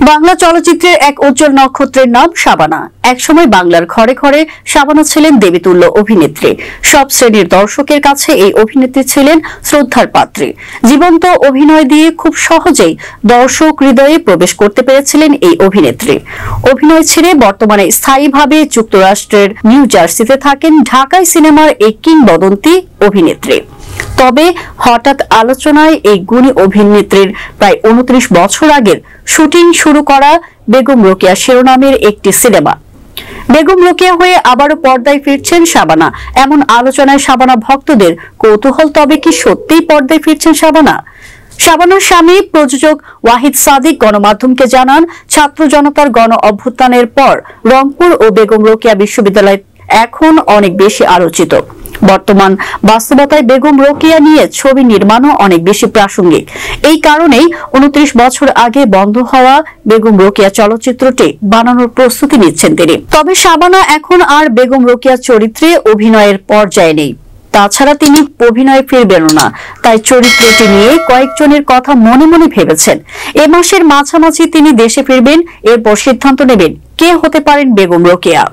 বাংলা চলচ্চিত্রের এক উজ্জ্বল নক্ষত্রের নাম শাবানা। একসময় বাংলার ঘরে ঘরে শাবানা ছিলেন দেবীতুল্য অভিনেত্রী। সব শ্রেণীর দর্শকের কাছে এই অভিনেত্রী ছিলেন শ্রদ্ধার পাত্রী। জীবন্ত অভিনয় দিয়ে খুব সহজেই দর্শক হৃদয়ে প্রবেশ করতে পেরেছিলেন এই অভিনেত্রী। অভিনয় ছেড়ে বর্তমানে স্থায়ীভাবে যুক্তরাষ্ট্রের নিউ জার্সিতে থাকেন ঢাকাই সিনেমার এই কিংবদন্তি অভিনেত্রী। তবে হঠাৎ আলোচনায় এই গুণী অভিনেত্রীর প্রায় ২৯ বছর আগের শুটিং শুরু করা বেগম রোকেয়া শিরোনামের একটি সিনেমা। বেগম রোকেয়া হয়ে আবারও পর্দায় ফিরছেন শাবানা, এমন আলোচনায় শাবানা ভক্তদের কৌতূহল। তবে কি সত্যিই পর্দায় ফিরছেন শাবানা? শাবানার স্বামী প্রযোজক ওয়াহিদ সাদিক গণমাধ্যমকে জানান, ছাত্র জনতার গণ অভ্যুত্থানের পর রংপুর ও বেগম রোকেয়া বিশ্ববিদ্যালয় এখন অনেক বেশি আলোচিত। বর্তমান বাস্তবতায় বেগম রোকেয়া নিয়ে ছবি নির্মাণও অনেক বেশি প্রাসঙ্গিক। এই কারণেই ২৯ বছর আগে বন্ধ হওয়া বেগম রোকেয়া চলচ্চিত্রটি বানানোর প্রস্তুতি নিচ্ছেন তিনি। তবে শাবানা এখন আর বেগম রোকেয়া চরিত্রে অভিনয়ের পর্যায়ে নেই। তাছাড়া তিনি অভিনয়ে ফিরবেনও না, তাই চরিত্রটি নিয়ে কয়েকজনের কথা মনে মনে ভেবেছেন। এ মাসের মাঝামাঝি তিনি দেশে ফিরবেন, এরপর সিদ্ধান্ত নেবেন কে হতে পারেন বেগম রোকেয়া।